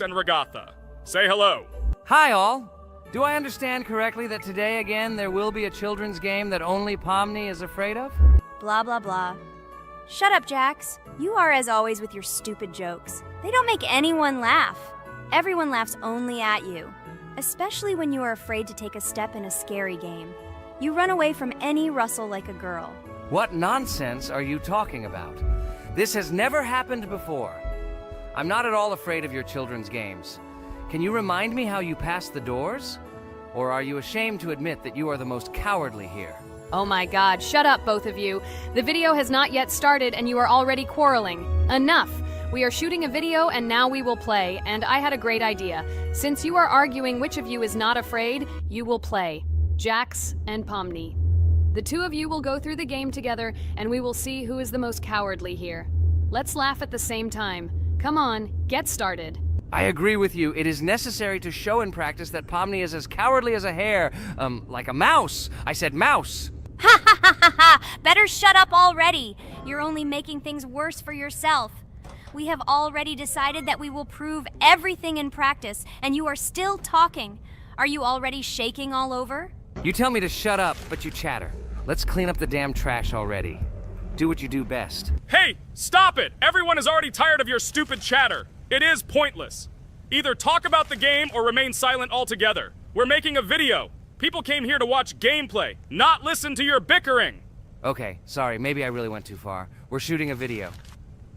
and Regatha. Say hello. Hi, all. Do I understand correctly that today again there will be a children's game that only Pomni is afraid of? Blah, blah, blah. Shut up, Jax. You are as always with your stupid jokes. They don't make anyone laugh. Everyone laughs only at you, especially when you are afraid to take a step in a scary game. You run away from any rustle like a girl. What nonsense are you talking about? This has never happened before. I'm not at all afraid of your children's games. Can you remind me how you passed the doors? Or are you ashamed to admit that you are the most cowardly here? Oh my god, shut up, both of you. The video has not yet started and you are already quarreling. Enough! We are shooting a video and now we will play, and I had a great idea. Since you are arguing which of you is not afraid, you will play. Jax and Pomni. The two of you will go through the game together and we will see who is the most cowardly here. Let's laugh at the same time. Come on, get started. I agree with you. It is necessary to show in practice that Pomni is as cowardly as a hare. Like a mouse. I said mouse. Ha ha ha ha ha! Better shut up already. You're only making things worse for yourself. We have already decided that we will prove everything in practice, and you are still talking. Are you already shaking all over? You tell me to shut up, but you chatter. Let's clean up the damn trash already. Do what you do best. Hey, stop it! Everyone is already tired of your stupid chatter. It is pointless. Either talk about the game or remain silent altogether. We're making a video. People came here to watch gameplay, not listen to your bickering. Okay, sorry, maybe I really went too far. We're shooting a video.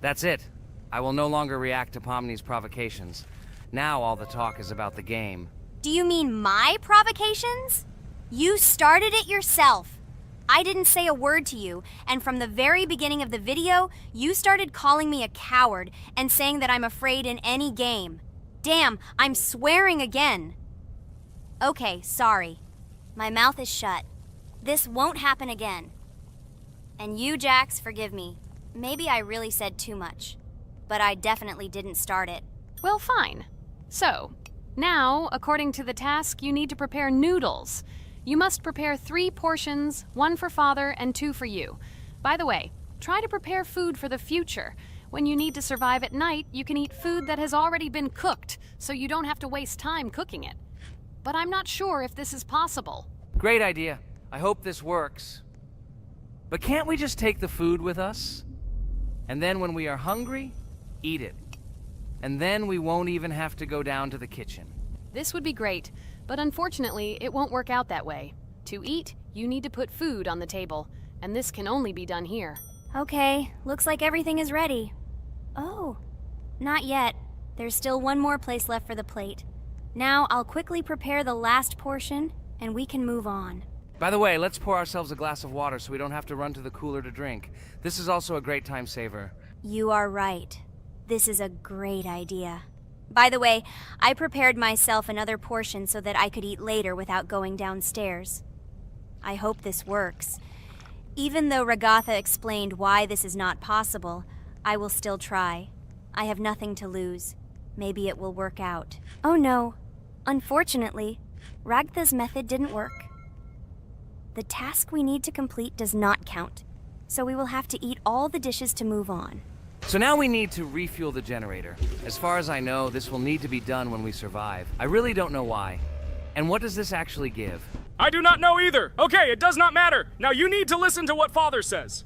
That's it. I will no longer react to Pomni's provocations. Now all the talk is about the game. Do you mean my provocations? You started it yourself. I didn't say a word to you, and from the very beginning of the video, you started calling me a coward and saying that I'm afraid in any game. Damn, I'm swearing again. Okay, sorry. My mouth is shut. This won't happen again. And you, Jax, forgive me. Maybe I really said too much, but I definitely didn't start it. Well, fine. So, now, according to the task, you need to prepare noodles. You must prepare 3 portions, 1 for Father and 2 for you. By the way, try to prepare food for the future. When you need to survive at night, you can eat food that has already been cooked, so you don't have to waste time cooking it. But I'm not sure if this is possible. Great idea. I hope this works. But can't we just take the food with us? And then when we are hungry, eat it. And then we won't even have to go down to the kitchen. This would be great, but unfortunately, it won't work out that way. To eat, you need to put food on the table, and this can only be done here. Okay, looks like everything is ready. Oh, not yet. There's still one more place left for the plate. Now I'll quickly prepare the last portion, and we can move on. By the way, let's pour ourselves a glass of water so we don't have to run to the cooler to drink. This is also a great time saver. You are right. This is a great idea. By the way, I prepared myself another portion so that I could eat later without going downstairs. I hope this works. Even though Regatha explained why this is not possible, I will still try. I have nothing to lose. Maybe it will work out. Oh no. Unfortunately, Ragatha's method didn't work. The task we need to complete does not count, so we will have to eat all the dishes to move on. So now we need to refuel the generator. As far as I know, this will need to be done when we survive. I really don't know why. And what does this actually give? I do not know either. Okay, it does not matter. Now you need to listen to what Father says.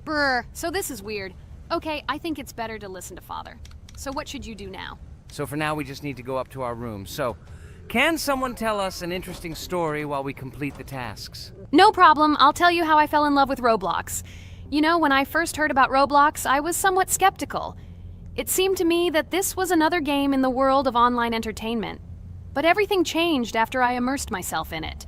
Brr, so this is weird. Okay, I think it's better to listen to Father. So what should you do now? So for now, we just need to go up to our room. So, can someone tell us an interesting story while we complete the tasks? No problem, I'll tell you how I fell in love with Roblox. You know, when I first heard about Roblox, I was somewhat skeptical. It seemed to me that this was another game in the world of online entertainment. But everything changed after I immersed myself in it.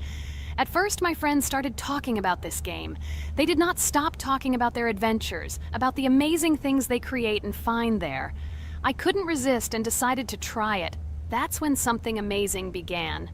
At first, my friends started talking about this game. They did not stop talking about their adventures, about the amazing things they create and find there. I couldn't resist and decided to try it. That's when something amazing began.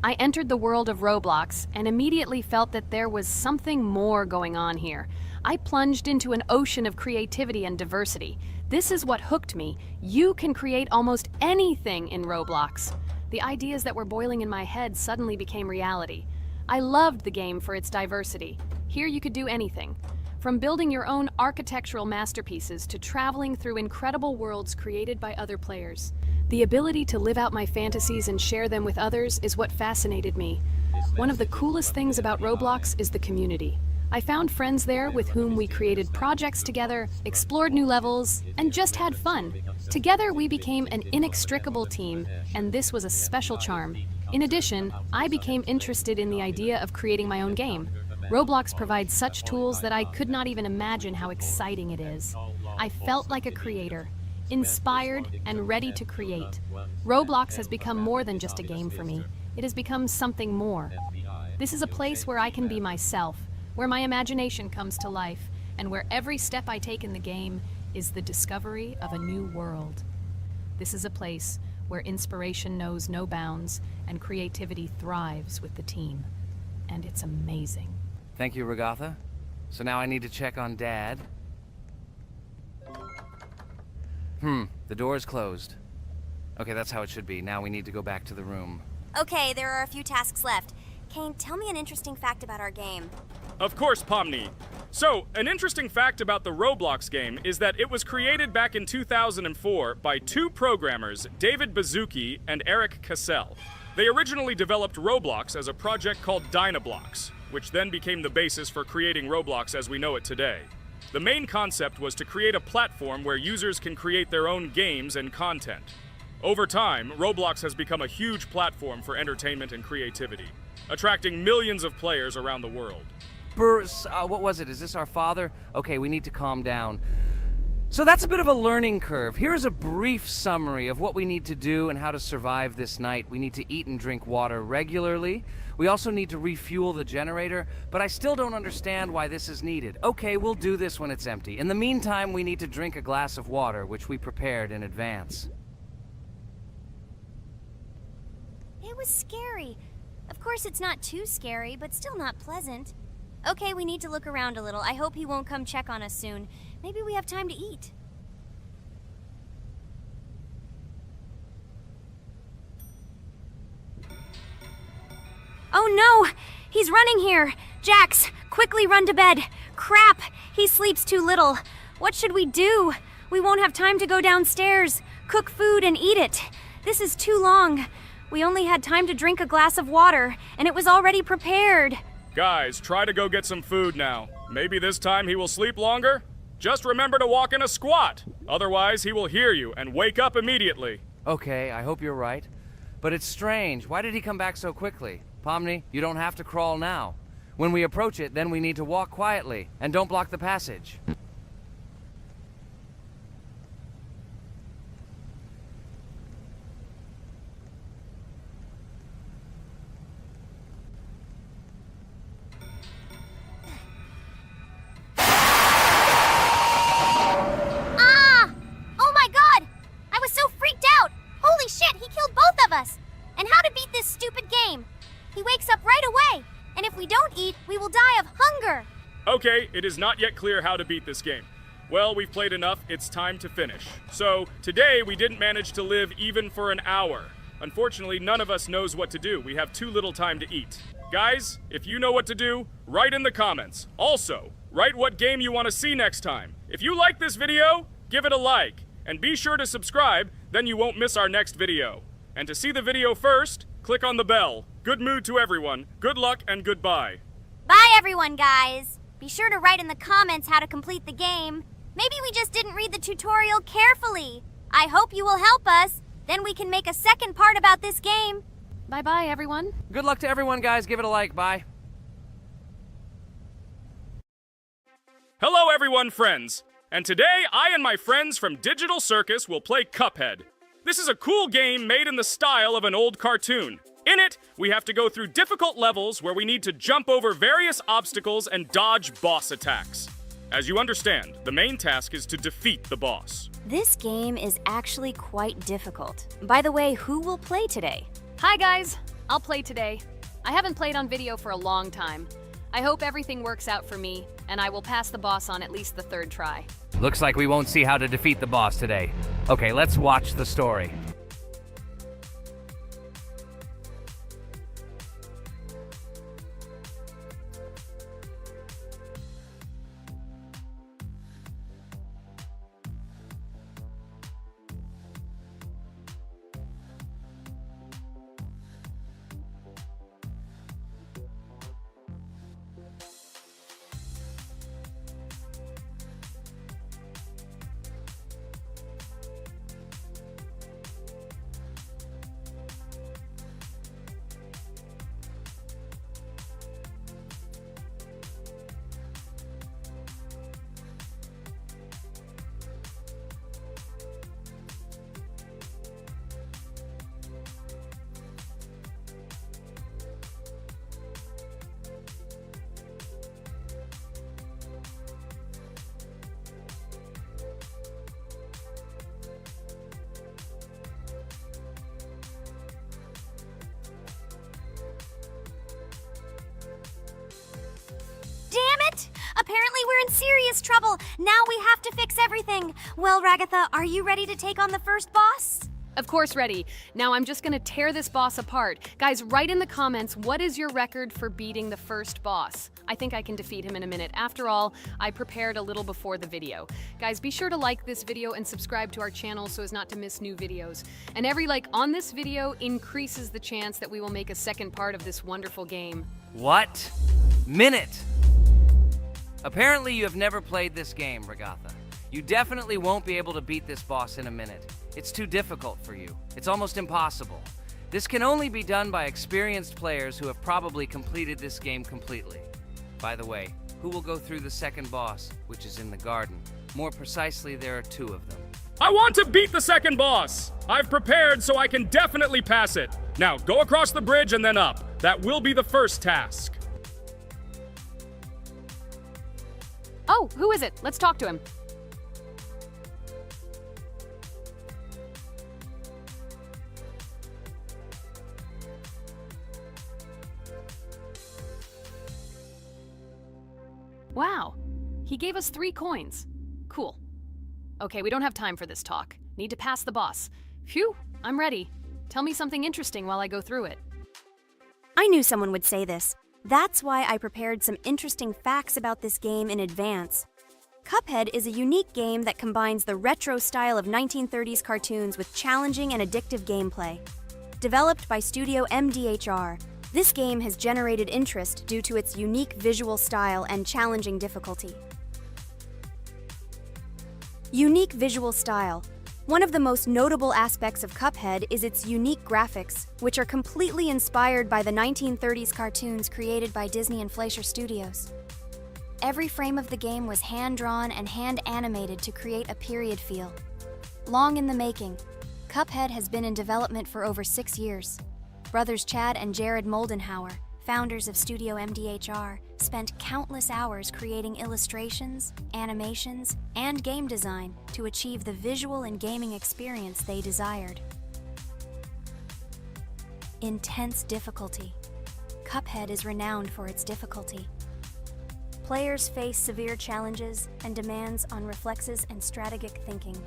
I entered the world of Roblox and immediately felt that there was something more going on here. I plunged into an ocean of creativity and diversity. This is what hooked me. You can create almost anything in Roblox. The ideas that were boiling in my head suddenly became reality. I loved the game for its diversity. Here you could do anything. From building your own architectural masterpieces to traveling through incredible worlds created by other players. The ability to live out my fantasies and share them with others is what fascinated me. One of the coolest things about Roblox is the community. I found friends there with whom we created projects together, explored new levels, and just had fun. Together we became an inextricable team, and this was a special charm. In addition, I became interested in the idea of creating my own game. Roblox provides such tools that I could not even imagine how exciting it is. I felt like a creator, inspired and ready to create. Roblox has become more than just a game for me. It has become something more. This is a place where I can be myself, where my imagination comes to life, and where every step I take in the game is the discovery of a new world. This is a place where inspiration knows no bounds and creativity thrives with the team. And it's amazing. Thank you, Regatha. So now I need to check on Dad. The door is closed. Okay, that's how it should be. Now we need to go back to the room. Okay, there are a few tasks left. Kane, tell me an interesting fact about our game. Of course, Pomni. So, an interesting fact about the Roblox game is that it was created back in 2004 by two programmers, David Baszucki and Eric Cassell. They originally developed Roblox as a project called Dynablocks, which then became the basis for creating Roblox as we know it today. The main concept was to create a platform where users can create their own games and content. Over time, Roblox has become a huge platform for entertainment and creativity, attracting millions of players around the world. What was it? Is this our father? Okay, we need to calm down. So that's a bit of a learning curve. Here's a brief summary of what we need to do and how to survive this night. We need to eat and drink water regularly. We also need to refuel the generator, but I still don't understand why this is needed. Okay, we'll do this when it's empty. In the meantime, we need to drink a glass of water, which we prepared in advance. It was scary. Of course, it's not too scary, but still not pleasant. Okay, we need to look around a little. I hope he won't come check on us soon. Maybe we have time to eat. Oh no! He's running here! Jax, quickly run to bed! Crap! He sleeps too little. What should we do? We won't have time to go downstairs, cook food, and eat it. This is too long. We only had time to drink a glass of water, and it was already prepared. Guys, try to go get some food now. Maybe this time he will sleep longer? Just remember to walk in a squat. Otherwise, he will hear you and wake up immediately. Okay, I hope you're right. But it's strange. Why did he come back so quickly? Pomni, you don't have to crawl now. When we approach it, then we need to walk quietly. And don't block the passage. And how to beat this stupid game. He wakes up right away, and if we don't eat, we will die of hunger. Okay, it is not yet clear how to beat this game. Well, we've played enough, it's time to finish. So, today we didn't manage to live even for an hour. Unfortunately, none of us knows what to do. We have too little time to eat. Guys, if you know what to do, write in the comments. Also, write what game you want to see next time. If you like this video, give it a like. And be sure to subscribe, then you won't miss our next video. And to see the video first, click on the bell. Good mood to everyone. Good luck and goodbye. Bye everyone, guys. Be sure to write in the comments how to complete the game. Maybe we just didn't read the tutorial carefully. I hope you will help us. Then we can make a second part about this game. Bye-bye, everyone. Good luck to everyone, guys. Give it a like. Bye. Hello everyone, friends. And today, I and my friends from Digital Circus will play Cuphead. This is a cool game made in the style of an old cartoon. In it, we have to go through difficult levels where we need to jump over various obstacles and dodge boss attacks. As you understand, the main task is to defeat the boss. This game is actually quite difficult. By the way, who will play today? Hi guys, I'll play today. I haven't played on video for a long time. I hope everything works out for me, and I will pass the boss on at least the third try. Looks like we won't see how to defeat the boss today. Okay, let's watch the story. Apparently we're in serious trouble. Now we have to fix everything. Well, Ragatha, are you ready to take on the first boss? Of course, ready. Now I'm just gonna tear this boss apart. Guys, write in the comments, what is your record for beating the first boss? I think I can defeat him in a minute. After all, I prepared a little before the video. Guys, be sure to like this video and subscribe to our channel so as not to miss new videos. And every like on this video increases the chance that we will make a second part of this wonderful game. What? Minute! Apparently you have never played this game, Ragatha. You definitely won't be able to beat this boss in a minute. It's too difficult for you. It's almost impossible. This can only be done by experienced players who have probably completed this game completely. By the way, who will go through the second boss, which is in the garden? More precisely, there are two of them. I want to beat the second boss! I've prepared so I can definitely pass it. Now, go across the bridge and then up. That will be the first task. Oh, who is it? Let's talk to him. Wow, he gave us 3 coins. Cool. Okay, we don't have time for this talk. Need to pass the boss. Phew, I'm ready. Tell me something interesting while I go through it. I knew someone would say this. That's why I prepared some interesting facts about this game in advance. Cuphead is a unique game that combines the retro style of 1930s cartoons with challenging and addictive gameplay. Developed by Studio MDHR, this game has generated interest due to its unique visual style and challenging difficulty. Unique visual style. One of the most notable aspects of Cuphead is its unique graphics, which are completely inspired by the 1930s cartoons created by Disney and Fleischer Studios. Every frame of the game was hand-drawn and hand-animated to create a period feel. Long in the making, Cuphead has been in development for over 6 years. Brothers Chad and Jared Moldenhauer, founders of Studio MDHR, spent countless hours creating illustrations, animations, and game design to achieve the visual and gaming experience they desired. Intense difficulty. Cuphead is renowned for its difficulty. Players face severe challenges and demands on reflexes and strategic thinking.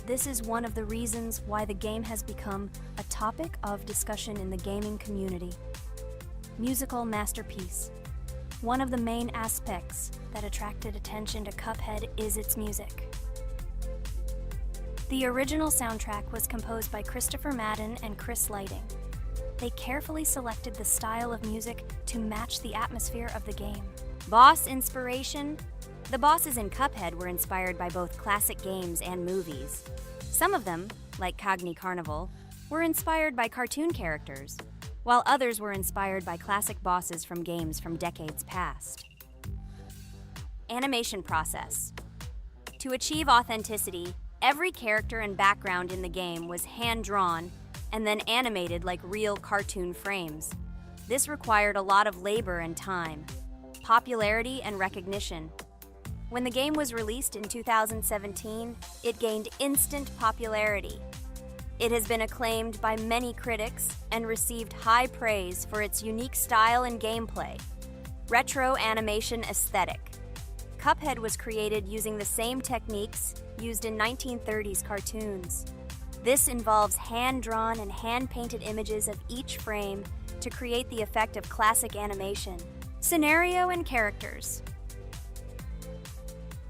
This is one of the reasons why the game has become a topic of discussion in the gaming community. Musical masterpiece. One of the main aspects that attracted attention to Cuphead is its music. The original soundtrack was composed by Christopher Madden and Chris Lighting. They carefully selected the style of music to match the atmosphere of the game. Boss inspiration. The bosses in Cuphead were inspired by both classic games and movies. Some of them, like Cogni Carnival, were inspired by cartoon characters, while others were inspired by classic bosses from games from decades past. Animation process. To achieve authenticity, every character and background in the game was hand-drawn and then animated like real cartoon frames. This required a lot of labor and time, popularity and recognition. When the game was released in 2017, it gained instant popularity. It has been acclaimed by many critics and received high praise for its unique style and gameplay. Retro animation aesthetic. Cuphead was created using the same techniques used in 1930s cartoons. This involves hand-drawn and hand-painted images of each frame to create the effect of classic animation. Scenario and characters.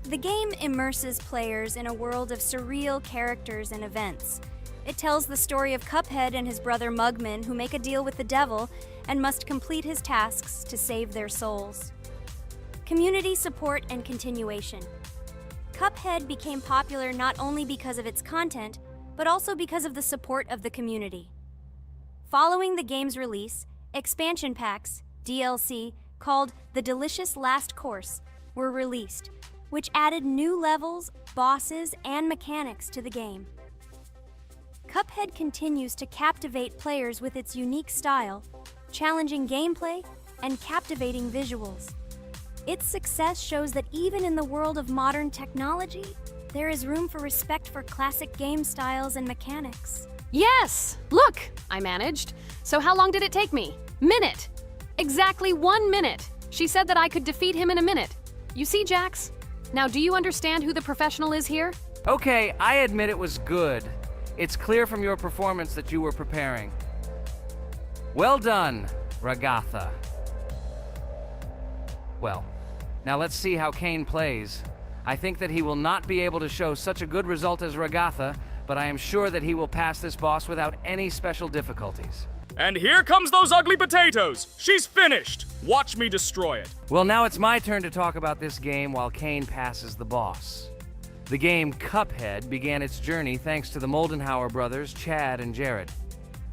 The game immerses players in a world of surreal characters and events. It tells the story of Cuphead and his brother Mugman, who make a deal with the devil and must complete his tasks to save their souls. Community support and continuation. Cuphead became popular not only because of its content, but also because of the support of the community. Following the game's release, expansion packs, DLC, called The Delicious Last Course, were released, which added new levels, bosses, and mechanics to the game. Cuphead continues to captivate players with its unique style, challenging gameplay, and captivating visuals. Its success shows that even in the world of modern technology, there is room for respect for classic game styles and mechanics. Yes! Look! I managed. So how long did it take me? Minute! Exactly 1 minute! She said that I could defeat him in a minute. You see, Jax? Now, do you understand who the professional is here? Okay, I admit it was good. It's clear from your performance that you were preparing. Well done, Ragatha. Well, now let's see how Kane plays. I think that he will not be able to show such a good result as Ragatha, but I am sure that he will pass this boss without any special difficulties. And here comes those ugly potatoes! She's finished! Watch me destroy it. Well, now it's my turn to talk about this game while Kane passes the boss. The game Cuphead began its journey thanks to the Moldenhauer brothers, Chad and Jared.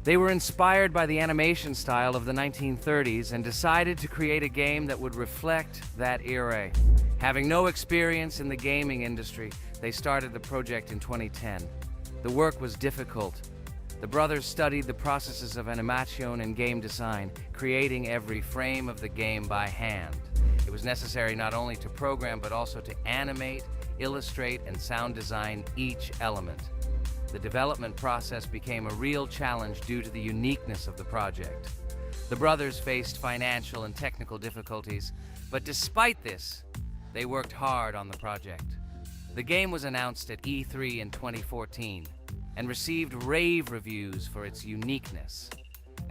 They were inspired by the animation style of the 1930s and decided to create a game that would reflect that era. Having no experience in the gaming industry, they started the project in 2010. The work was difficult. The brothers studied the processes of animation and game design, creating every frame of the game by hand. It was necessary not only to program, but also to animate, illustrate, and sound design each element. The development process became a real challenge due to the uniqueness of the project. The brothers faced financial and technical difficulties, but despite this, they worked hard on the project. The game was announced at E3 in 2014 and received rave reviews for its uniqueness,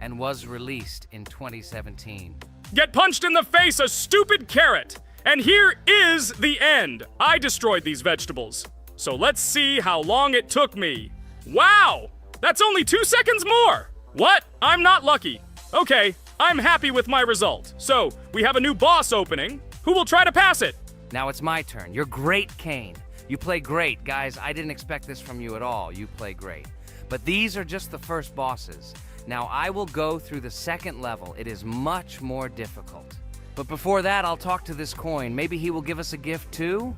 and was released in 2017. Get punched in the face, a stupid carrot! And here is the end. I destroyed these vegetables. So let's see how long it took me. Wow! That's only 2 seconds more! What? I'm not lucky. Okay, I'm happy with my result. So, we have a new boss opening. Who will try to pass it? Now it's my turn. You're great, Kane. You play great. Guys, I didn't expect this from you at all. You play great. But these are just the first bosses. Now I will go through the second level. It is much more difficult. But before that, I'll talk to this coin. Maybe he will give us a gift too?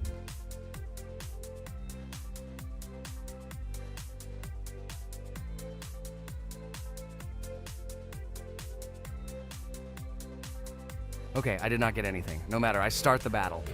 Okay, I did not get anything. No matter, I start the battle.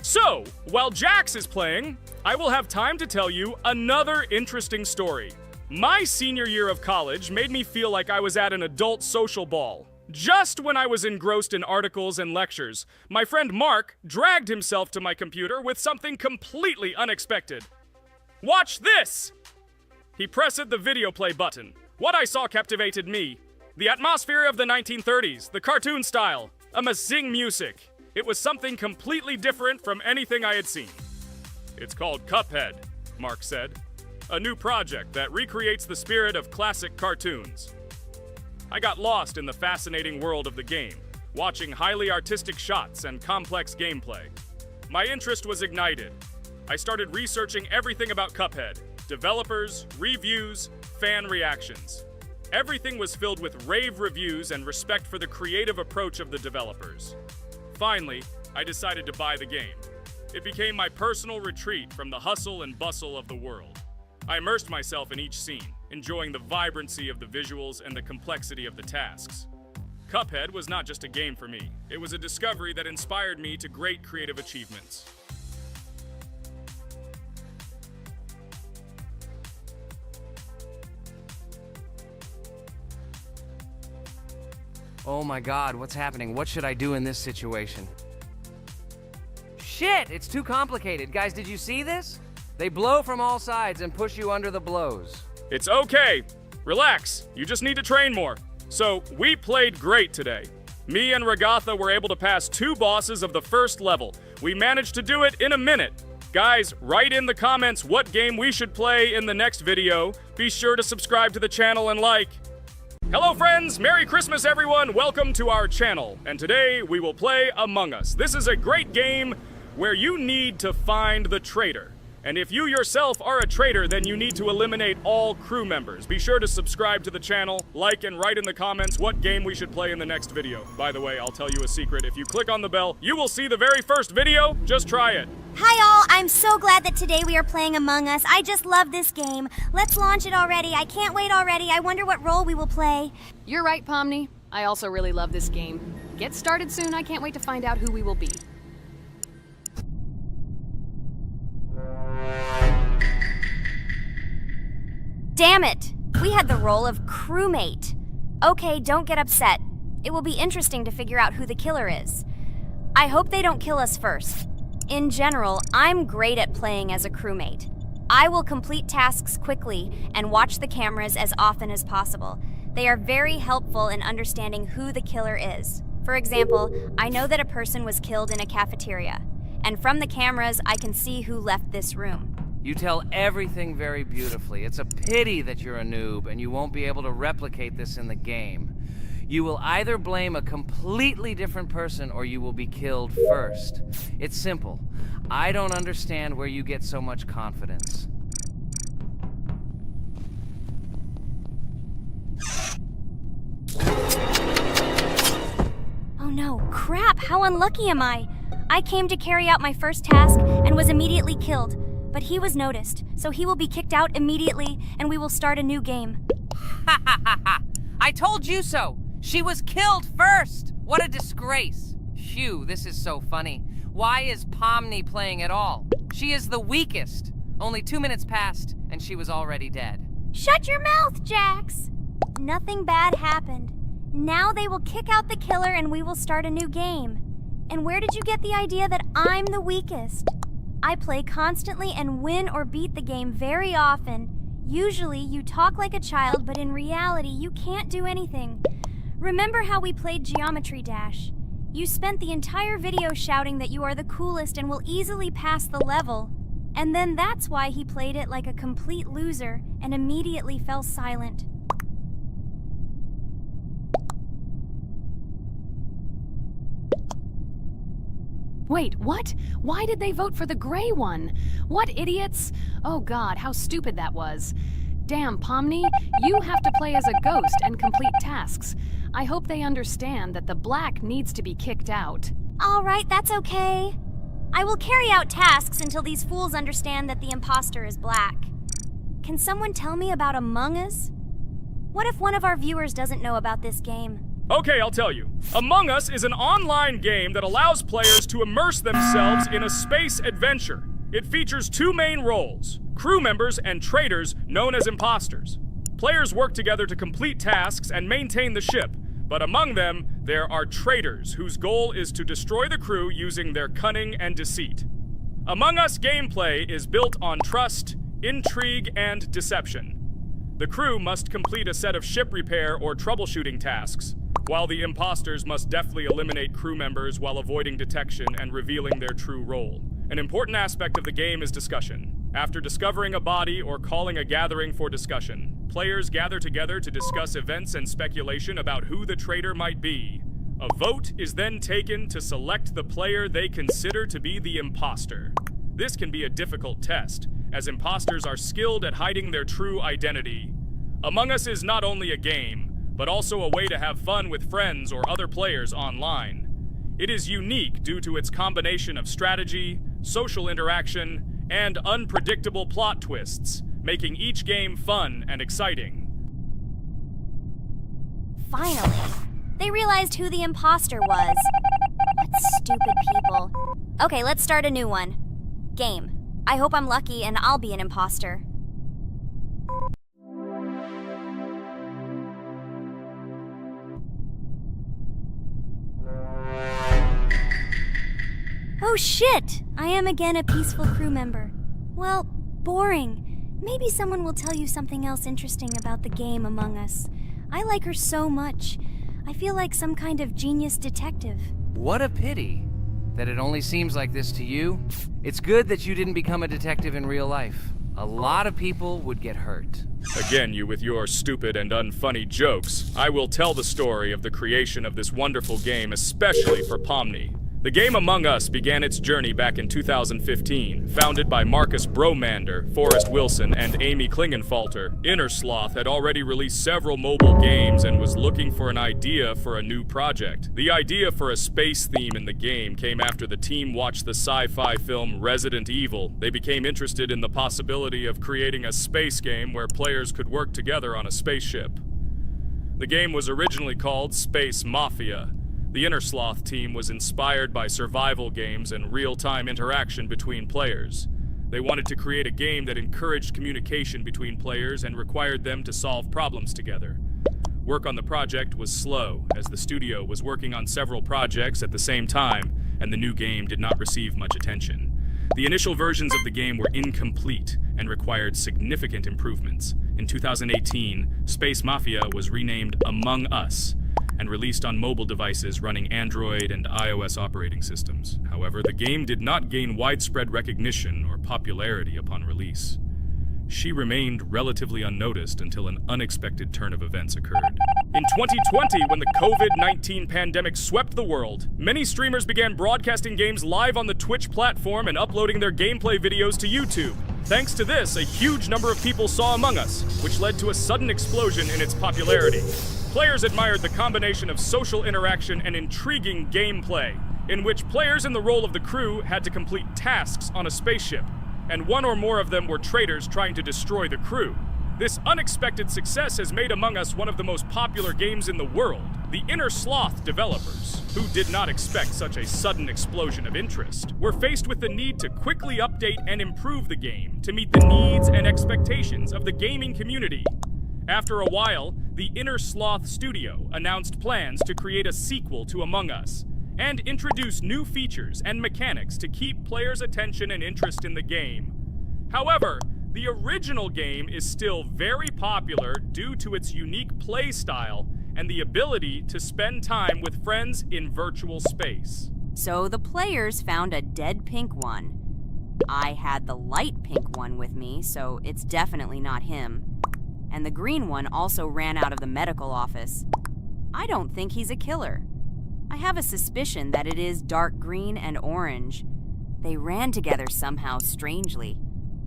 So, while Jax is playing, I will have time to tell you another interesting story. My senior year of college made me feel like I was at an adult social ball. Just when I was engrossed in articles and lectures, my friend Mark dragged himself to my computer with something completely unexpected. Watch this! He pressed the video play button. What I saw captivated me. The atmosphere of the 1930s, the cartoon style, amazing music. It was something completely different from anything I had seen. It's called Cuphead, Mark said. A new project that recreates the spirit of classic cartoons. I got lost in the fascinating world of the game, watching highly artistic shots and complex gameplay. My interest was ignited. I started researching everything about Cuphead, developers, reviews, fan reactions. Everything was filled with rave reviews and respect for the creative approach of the developers. Finally, I decided to buy the game. It became my personal retreat from the hustle and bustle of the world. I immersed myself in each scene, enjoying the vibrancy of the visuals and the complexity of the tasks. Cuphead was not just a game for me, it was a discovery that inspired me to great creative achievements. Oh my god, what's happening? What should I do in this situation? Shit, it's too complicated. Guys, did you see this? They blow from all sides and push you under the blows. It's okay. Relax. You just need to train more. So, we played great today. Me and Ragatha were able to pass 2 bosses of the first level. We managed to do it in a minute. Guys, write in the comments what game we should play in the next video. Be sure to subscribe to the channel and like. Hello friends, Merry Christmas everyone, welcome to our channel, and today we will play Among Us. This is a great game where you need to find the traitor. And if you yourself are a traitor, then you need to eliminate all crew members. Be sure to subscribe to the channel, like and write in the comments what game we should play in the next video. By the way, I'll tell you a secret, if you click on the bell, you will see the very first video, just try it. Hi all, I'm so glad that today we are playing Among Us. I just love this game. Let's launch it already. I can't wait already. I wonder what role we will play. You're right, Pomni. I also really love this game. Get started soon. I can't wait to find out who we will be. Damn it! We had the role of crewmate. Okay, don't get upset. It will be interesting to figure out who the killer is. I hope they don't kill us first. In general, I'm great at playing as a crewmate. I will complete tasks quickly and watch the cameras as often as possible. They are very helpful in understanding who the killer is. For example, I know that a person was killed in a cafeteria, and from the cameras, I can see who left this room. You tell everything very beautifully. It's a pity that you're a noob and you won't be able to replicate this in the game. You will either blame a completely different person or you will be killed first. It's simple. I don't understand where you get so much confidence. Oh no, crap, how unlucky am I? I came to carry out my first task and was immediately killed. But he was noticed, so he will be kicked out immediately, and we will start a new game. Ha ha ha ha! I told you so! She was killed first! What a disgrace! Phew, this is so funny. Why is Pomni playing at all? She is the weakest. Only 2 minutes passed, and she was already dead. Shut your mouth, Jax! Nothing bad happened. Now they will kick out the killer and we will start a new game. And where did you get the idea that I'm the weakest? I play constantly and win or beat the game very often. Usually, you talk like a child, but in reality, you can't do anything. Remember how we played Geometry Dash? You spent the entire video shouting that you are the coolest and will easily pass the level. And then that's why he played it like a complete loser and immediately fell silent. Wait, what? Why did they vote for the gray one? What idiots? Oh god, how stupid that was. Damn, Pomni, you have to play as a ghost and complete tasks. I hope they understand that the black needs to be kicked out. All right, that's okay. I will carry out tasks until these fools understand that the imposter is black. Can someone tell me about Among Us? What if one of our viewers doesn't know about this game? Okay, I'll tell you. Among Us is an online game that allows players to immerse themselves in a space adventure. It features 2 main roles, crew members and traitors known as imposters. Players work together to complete tasks and maintain the ship, but among them, there are traitors whose goal is to destroy the crew using their cunning and deceit. Among Us gameplay is built on trust, intrigue, and deception. The crew must complete a set of ship repair or troubleshooting tasks, while the imposters must deftly eliminate crew members while avoiding detection and revealing their true role. An important aspect of the game is discussion. After discovering a body or calling a gathering for discussion, players gather together to discuss events and speculation about who the traitor might be. A vote is then taken to select the player they consider to be the imposter. This can be a difficult test, as imposters are skilled at hiding their true identity. Among Us is not only a game, but also a way to have fun with friends or other players online. It is unique due to its combination of strategy, social interaction, and unpredictable plot twists, making each game fun and exciting. Finally, they realized who the imposter was. What stupid people. Okay, let's start a new one. Game. I hope I'm lucky and I'll be an imposter. Oh shit! I am again a peaceful crew member. Well, boring. Maybe someone will tell you something else interesting about the game Among Us. I like her so much. I feel like some kind of genius detective. What a pity that it only seems like this to you. It's good that you didn't become a detective in real life. A lot of people would get hurt. Again, you with your stupid and unfunny jokes. I will tell the story of the creation of this wonderful game, especially for Pomni. The game Among Us began its journey back in 2015. Founded by Marcus Bromander, Forrest Wilson, and Amy Klingenfalter, Innersloth had already released several mobile games and was looking for an idea for a new project. The idea for a space theme in the game came after the team watched the sci-fi film Resident Evil. They became interested in the possibility of creating a space game where players could work together on a spaceship. The game was originally called Space Mafia. The Innersloth team was inspired by survival games and real-time interaction between players. They wanted to create a game that encouraged communication between players and required them to solve problems together. Work on the project was slow, as the studio was working on several projects at the same time, and the new game did not receive much attention. The initial versions of the game were incomplete and required significant improvements. In 2018, Space Mafia was renamed Among Us, and released on mobile devices running Android and iOS operating systems. However, the game did not gain widespread recognition or popularity upon release. She remained relatively unnoticed until an unexpected turn of events occurred. In 2020, when the COVID-19 pandemic swept the world, many streamers began broadcasting games live on the Twitch platform and uploading their gameplay videos to YouTube. Thanks to this, a huge number of people saw Among Us, which led to a sudden explosion in its popularity. Players admired the combination of social interaction and intriguing gameplay, in which players in the role of the crew had to complete tasks on a spaceship, and one or more of them were traitors trying to destroy the crew. This unexpected success has made Among Us one of the most popular games in the world. The Innersloth developers, who did not expect such a sudden explosion of interest, were faced with the need to quickly update and improve the game to meet the needs and expectations of the gaming community. After a while, the Innersloth studio announced plans to create a sequel to Among Us and introduce new features and mechanics to keep players' attention and interest in the game. However, the original game is still very popular due to its unique play style and the ability to spend time with friends in virtual space. So the players found a dead pink one. I had the light pink one with me, so it's definitely not him. And the green one also ran out of the medical office. I don't think he's a killer. I have a suspicion that it is dark green and orange. They ran together somehow strangely.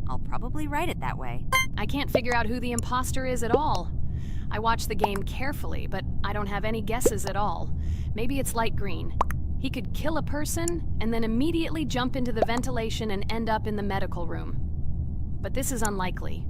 I'll probably write it that way. I can't figure out who the imposter is at all. I watched the game carefully, but I don't have any guesses at all. Maybe it's light green. He could kill a person and then immediately jump into the ventilation and end up in the medical room. But this is unlikely.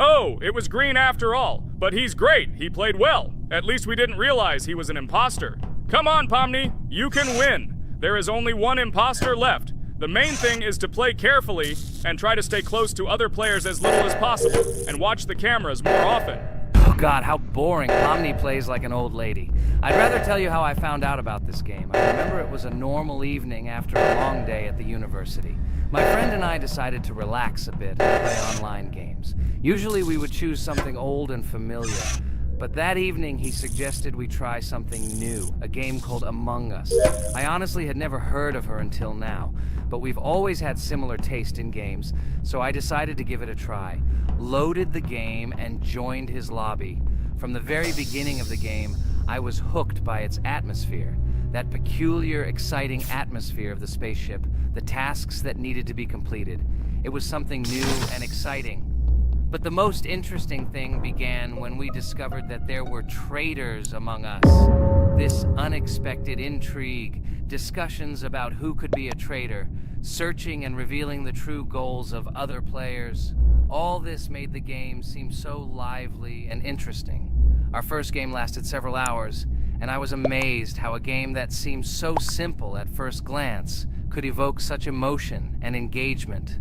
Oh, it was green after all. But he's great. He played well. At least we didn't realize he was an imposter. Come on, Pomni. You can win. There is only one imposter left. The main thing is to play carefully and try to stay close to other players as little as possible and watch the cameras more often. Oh God, how boring. Pomni plays like an old lady. I'd rather tell you how I found out about this game. I remember it was a normal evening after a long day at the university. My friend and I decided to relax a bit and play online games. Usually we would choose something old and familiar, But that evening, he suggested we try something new, a game called Among Us. I honestly had never heard of her until now, but we've always had similar taste in games, so I decided to give it a try. Loaded the game and joined his lobby. From the very beginning of the game, I was hooked by its atmosphere. That peculiar, exciting atmosphere of the spaceship, the tasks that needed to be completed. It was something new and exciting. But the most interesting thing began when we discovered that there were traitors among us. This unexpected intrigue, discussions about who could be a traitor, searching and revealing the true goals of other players. All this made the game seem so lively and interesting. Our first game lasted several hours, and I was amazed how a game that seemed so simple at first glance could evoke such emotion and engagement.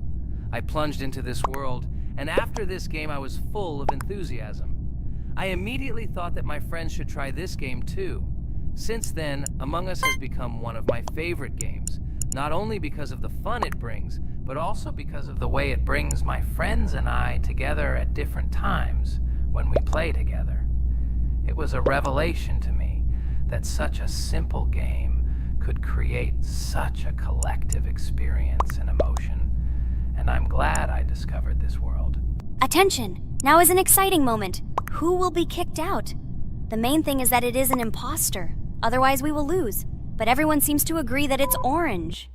I plunged into this world, and after this game I was full of enthusiasm. I immediately thought that my friends should try this game too. Since then, Among Us has become one of my favorite games, not only because of the fun it brings, but also because of the way it brings my friends and I together at different times when we play together. It was a revelation to me that such a simple game could create such a collective experience and emotion. And I'm glad I discovered this world. Attention! Now is an exciting moment. Who will be kicked out? The main thing is that it is an imposter. Otherwise we will lose. But everyone seems to agree that it's orange.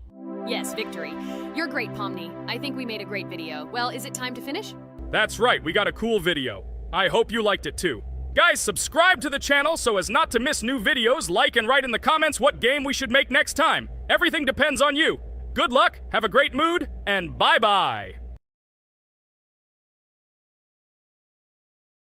Yes, victory. You're great, Pomni. I think we made a great video. Well, is it time to finish? That's right, we got a cool video. I hope you liked it too. Guys, subscribe to the channel so as not to miss new videos, like and write in the comments what game we should make next time. Everything depends on you. Good luck, have a great mood, and bye-bye!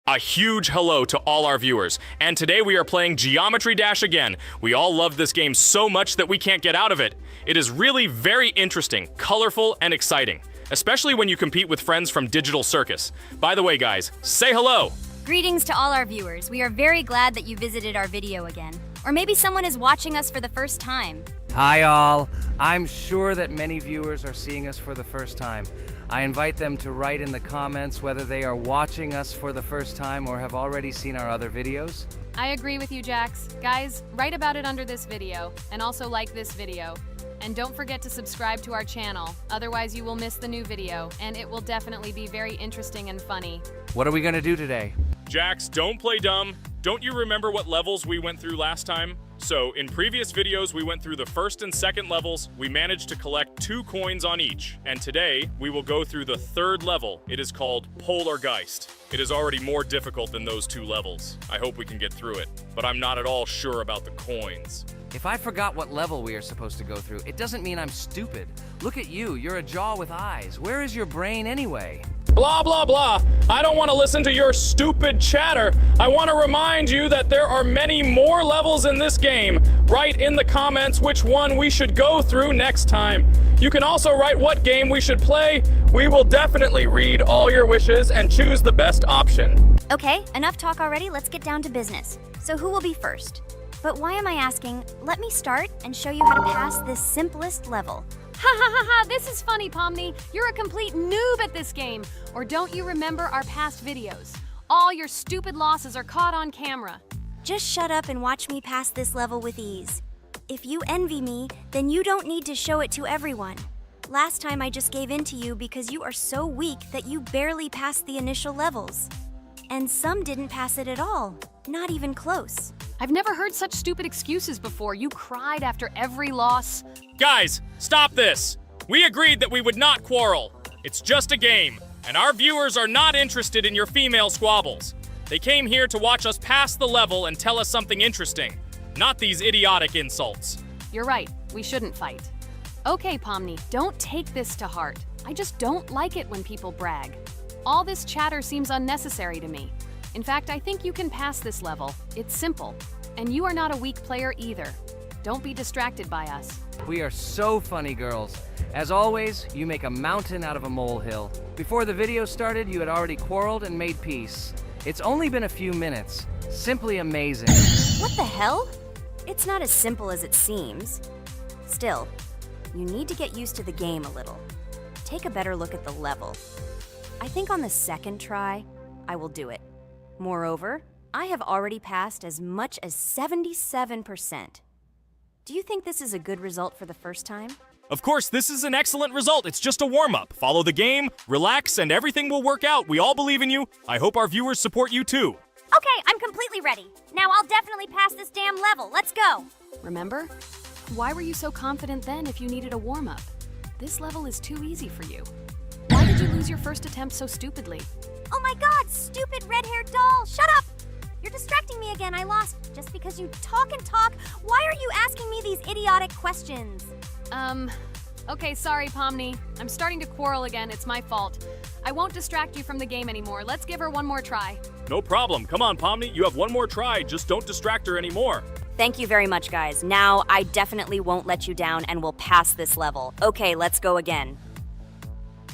A huge hello to all our viewers, and today we are playing Geometry Dash again. We all love this game so much that we can't get out of it. It is really very interesting, colorful, and exciting, especially when you compete with friends from Digital Circus. By the way, guys, say hello! Greetings to all our viewers. We are very glad that you visited our video again. Or maybe someone is watching us for the first time. Hi all. I'm sure that many viewers are seeing us for the first time. I invite them to write in the comments whether they are watching us for the first time or have already seen our other videos. I agree with you, Jax. Guys, write about it under this video, and also like this video. And don't forget to subscribe to our channel, otherwise you will miss the new video, and it will definitely be very interesting and funny. What are we gonna do today? Jax, don't play dumb. Don't you remember what levels we went through last time? So, in previous videos, we went through the first and second levels. We managed to collect 2 coins on each. And today, we will go through the third level. It is called Polargeist. It is already more difficult than those 2 levels. I hope we can get through it, but I'm not at all sure about the coins. If I forgot what level we are supposed to go through, it doesn't mean I'm stupid. Look at you, you're a jaw with eyes. Where is your brain anyway? Blah, blah, blah. I don't want to listen to your stupid chatter. I want to remind you that there are many more levels in this game. Write in the comments which one we should go through next time. You can also write what game we should play. We will definitely read all your wishes and choose the best option. Okay, enough talk already. Let's get down to business. So who will be first? But why am I asking? Let me start and show you how to pass this simplest level. Ha ha ha ha, this is funny, Pomni. You're a complete noob at this game. Or don't you remember our past videos? All your stupid losses are caught on camera. Just shut up and watch me pass this level with ease. If you envy me, then you don't need to show it to everyone. Last time I just gave in to you because you are so weak that you barely passed the initial levels. And some didn't pass it at all, not even close. I've never heard such stupid excuses before. You cried after every loss. Guys, stop this. We agreed that we would not quarrel. It's just a game, and our viewers are not interested in your female squabbles. They came here to watch us pass the level and tell us something interesting, not these idiotic insults. You're right, we shouldn't fight. Okay, Pomni, don't take this to heart. I just don't like it when people brag. All this chatter seems unnecessary to me. In fact, I think you can pass this level. It's simple. And you are not a weak player either. Don't be distracted by us. We are so funny, girls. As always, you make a mountain out of a molehill. Before the video started, you had already quarreled and made peace. It's only been a few minutes. Simply amazing. What the hell? It's not as simple as it seems. Still, you need to get used to the game a little. Take a better look at the level. I think on the second try, I will do it. Moreover, I have already passed as much as 77%. Do you think this is a good result for the first time? Of course, this is an excellent result. It's just a warm-up. Follow the game, relax, and everything will work out. We all believe in you. I hope our viewers support you too. Okay, I'm completely ready. Now I'll definitely pass this damn level. Let's go. Remember? Why were you so confident then if you needed a warm-up? This level is too easy for you. Why did you lose your first attempt so stupidly? Oh my god, stupid red-haired doll! Shut up! You're distracting me again. I lost. Just because you talk and talk, why are you asking me these idiotic questions? Okay, sorry, Pomni. I'm starting to quarrel again. It's my fault. I won't distract you from the game anymore. Let's give her one more try. No problem. Come on, Pomni. You have one more try. Just don't distract her anymore. Thank you very much, guys. Now, I definitely won't let you down and will pass this level. Okay, let's go again.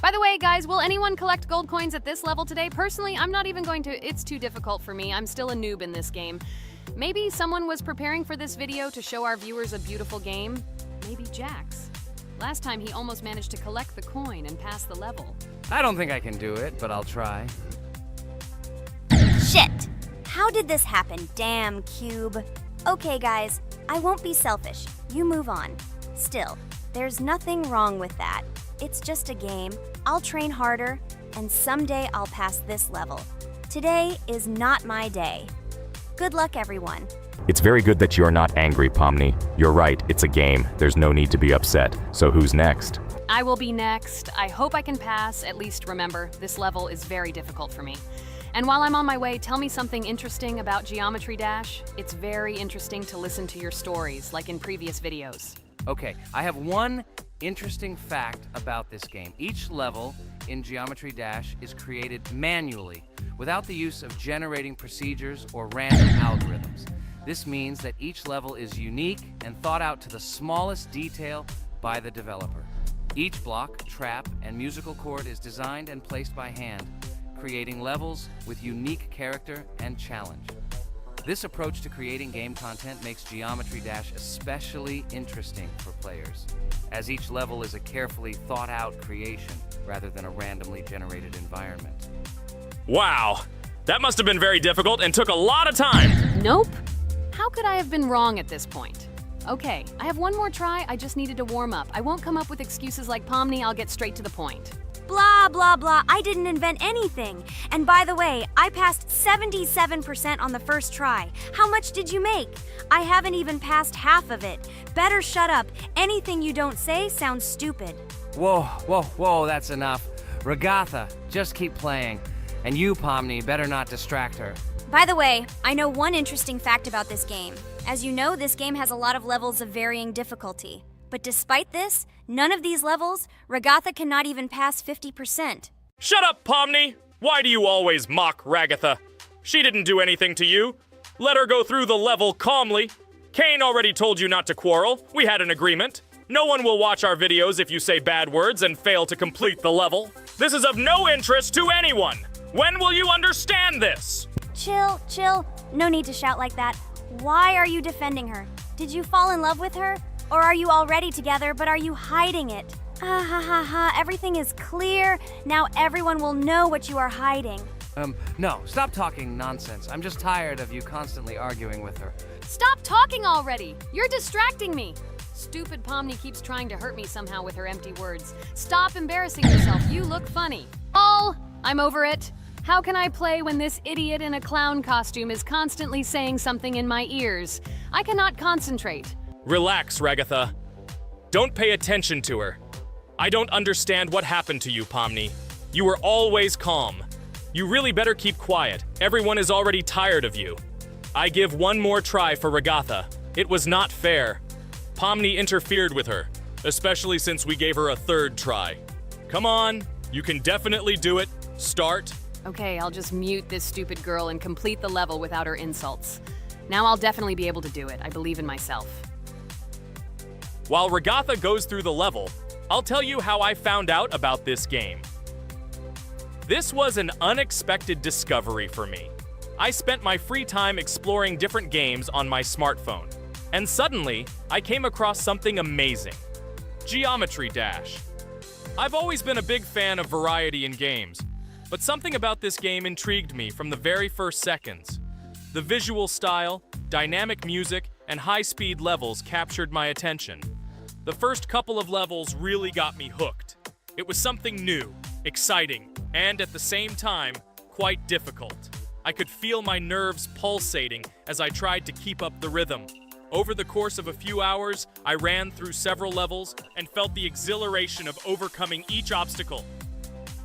By the way, guys, will anyone collect gold coins at this level today? Personally, I'm not even going to. It's too difficult for me. I'm still a noob in this game. Maybe someone was preparing for this video to show our viewers a beautiful game. Maybe Jax. Last time he almost managed to collect the coin and pass the level. I don't think I can do it, but I'll try. Shit! How did this happen? Damn, Cube. Okay, guys, I won't be selfish. You move on. Still, there's nothing wrong with that. It's just a game. I'll train harder, and someday I'll pass this level. Today is not my day. Good luck, everyone. It's very good that you're not angry, Pomni. You're right, it's a game. There's no need to be upset. So who's next? I will be next. I hope I can pass. At least remember, this level is very difficult for me. And while I'm on my way, tell me something interesting about Geometry Dash. It's very interesting to listen to your stories, like in previous videos. Okay, I have one interesting fact about this game. Each level in Geometry Dash is created manually, without the use of generating procedures or random algorithms. This means that each level is unique and thought out to the smallest detail by the developer. Each block, trap, and musical chord is designed and placed by hand, creating levels with unique character and challenge. This approach to creating game content makes Geometry Dash especially interesting for players, as each level is a carefully thought-out creation rather than a randomly generated environment. Wow. That must have been very difficult and took a lot of time. Nope. How could I have been wrong at this point? Okay, I have one more try. I just needed to warm up. I won't come up with excuses like Pomni. I'll get straight to the point. Blah, blah, blah. I didn't invent anything. And by the way, I passed 77% on the first try. How much did you make? I haven't even passed half of it. Better shut up. Anything you don't say sounds stupid. Whoa, whoa, whoa, that's enough. Ragatha, just keep playing. And you, Pomni, better not distract her. By the way, I know one interesting fact about this game. As you know, this game has a lot of levels of varying difficulty. But despite this, none of these levels, Ragatha cannot even pass 50%. Shut up, Pomni! Why do you always mock Ragatha? She didn't do anything to you. Let her go through the level calmly. Kane already told you not to quarrel. We had an agreement. No one will watch our videos if you say bad words and fail to complete the level. This is of no interest to anyone. When will you understand this? Chill, chill. No need to shout like that. Why are you defending her? Did you fall in love with her? Or are you already together, but are you hiding it? Ha ha ha ha, everything is clear. Now everyone will know what you are hiding. No, stop talking nonsense. I'm just tired of you constantly arguing with her. Stop talking already! You're distracting me! Stupid Pomni keeps trying to hurt me somehow with her empty words. Stop embarrassing yourself. You look funny. Oh, I'm over it. How can I play when this idiot in a clown costume is constantly saying something in my ears? I cannot concentrate. Relax, Ragatha. Don't pay attention to her. I don't understand what happened to you, Pomni. You were always calm. You really better keep quiet. Everyone is already tired of you. I give one more try for Ragatha. It was not fair. Pomni interfered with her, especially since we gave her a third try. Come on, you can definitely do it. Start. Okay, I'll just mute this stupid girl and complete the level without her insults. Now I'll definitely be able to do it. I believe in myself. While Ragatha goes through the level, I'll tell you how I found out about this game. This was an unexpected discovery for me. I spent my free time exploring different games on my smartphone, and suddenly, I came across something amazing. Geometry Dash. I've always been a big fan of variety in games, but something about this game intrigued me from the very first seconds. The visual style, dynamic music, and high-speed levels captured my attention. The first couple of levels really got me hooked. It was something new, exciting, and at the same time, quite difficult. I could feel my nerves pulsating as I tried to keep up the rhythm. Over the course of a few hours, I ran through several levels and felt the exhilaration of overcoming each obstacle.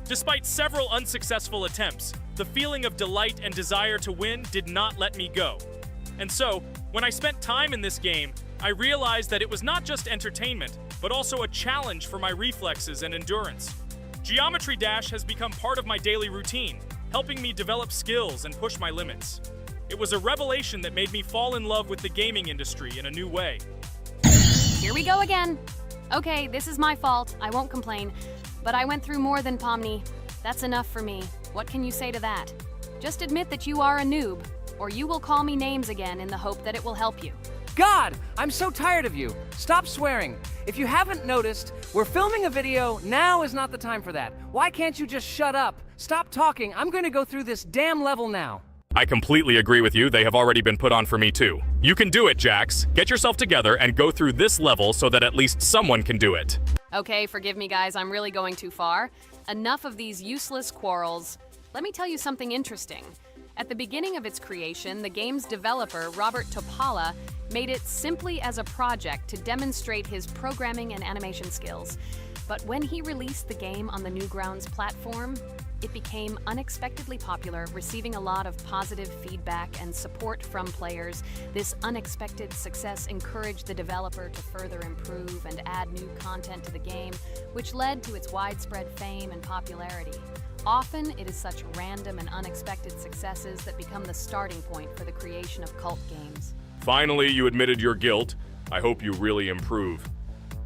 Despite several unsuccessful attempts, the feeling of delight and desire to win did not let me go. And so, when I spent time in this game, I realized that it was not just entertainment, but also a challenge for my reflexes and endurance. Geometry Dash has become part of my daily routine, helping me develop skills and push my limits. It was a revelation that made me fall in love with the gaming industry in a new way. Here we go again. Okay, this is my fault. I won't complain. But I went through more than Pomni. That's enough for me. What can you say to that? Just admit that you are a noob, or you will call me names again in the hope that it will help you. God, I'm so tired of you. Stop swearing. If you haven't noticed, we're filming a video. Now is not the time for that. Why can't you just shut up? Stop talking. I'm going to go through this damn level now. I completely agree with you. They have already been put on for me too. You can do it, Jax. Get yourself together and go through this level so that at least someone can do it. Okay, forgive me guys, I'm really going too far. Enough of these useless quarrels. Let me tell you something interesting. At the beginning of its creation, the game's developer, Robert Topala, made it simply as a project to demonstrate his programming and animation skills. But when he released the game on the Newgrounds platform, it became unexpectedly popular, receiving a lot of positive feedback and support from players. This unexpected success encouraged the developer to further improve and add new content to the game, which led to its widespread fame and popularity. Often, it is such random and unexpected successes that become the starting point for the creation of cult games. Finally, you admitted your guilt. I hope you really improve.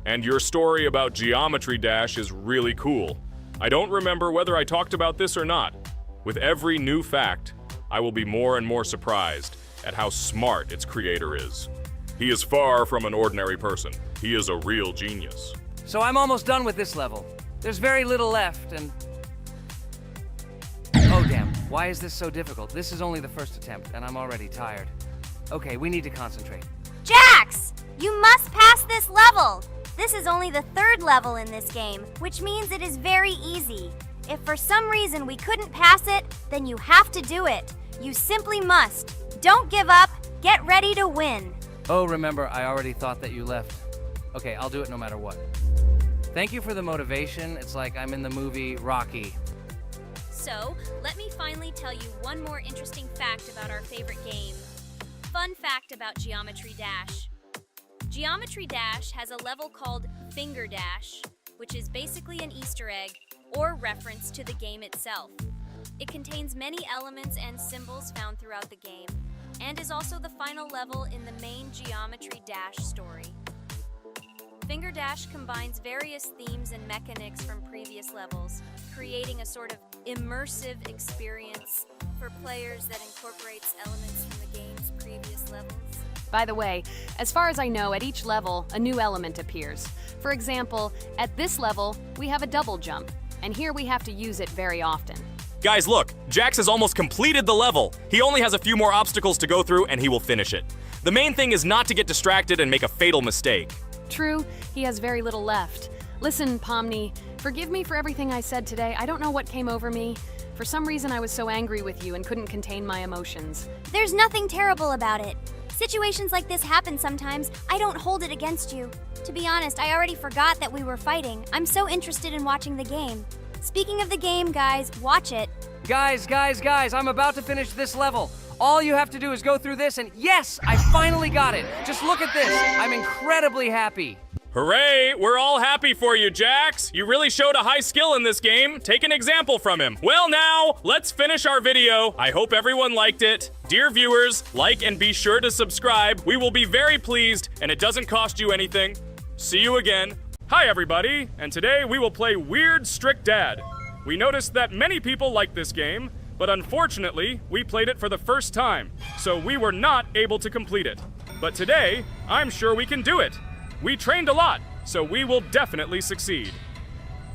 And your story about Geometry Dash is really cool. I don't remember whether I talked about this or not. With every new fact, I will be more and more surprised at how smart its creator is. He is far from an ordinary person. He is a real genius. So I'm almost done with this level. There's very little left, and... Oh damn, why is this so difficult? This is only the first attempt, and I'm already tired. Okay, we need to concentrate. Jax! You must pass this level! This is only the third level in this game, which means it is very easy. If for some reason we couldn't pass it, then you have to do it. You simply must. Don't give up. Get ready to win. Oh, remember, I already thought that you left. Okay, I'll do it no matter what. Thank you for the motivation. It's like I'm in the movie Rocky. So, let me finally tell you one more interesting fact about our favorite game. Fun fact about Geometry Dash. Geometry Dash has a level called Finger Dash, which is basically an Easter egg or reference to the game itself. It contains many elements and symbols found throughout the game, and is also the final level in the main Geometry Dash story. Finger Dash combines various themes and mechanics from previous levels, creating a sort of immersive experience for players that incorporates elements from the game's previous levels. By the way, as far as I know, at each level, a new element appears. For example, at this level, we have a double jump, and here we have to use it very often. Guys, look, Jax has almost completed the level. He only has a few more obstacles to go through and he will finish it. The main thing is not to get distracted and make a fatal mistake. True, he has very little left. Listen, Pomni, forgive me for everything I said today. I don't know what came over me. For some reason, I was so angry with you and couldn't contain my emotions. There's nothing terrible about it. Situations like this happen sometimes. I don't hold it against you. To be honest, I already forgot that we were fighting. I'm so interested in watching the game. Speaking of the game, guys, watch it. Guys, I'm about to finish this level. All you have to do is go through this, and yes, I finally got it. Just look at this. I'm incredibly happy. Hooray! We're all happy for you, Jax! You really showed a high skill in this game. Take an example from him. Well now, let's finish our video. I hope everyone liked it. Dear viewers, like and be sure to subscribe. We will be very pleased, and it doesn't cost you anything. See you again. Hi everybody, and today we will play Weird Strict Dad. We noticed that many people like this game, but unfortunately, we played it for the first time, so we were not able to complete it. But today, I'm sure we can do it. We trained a lot, so we will definitely succeed.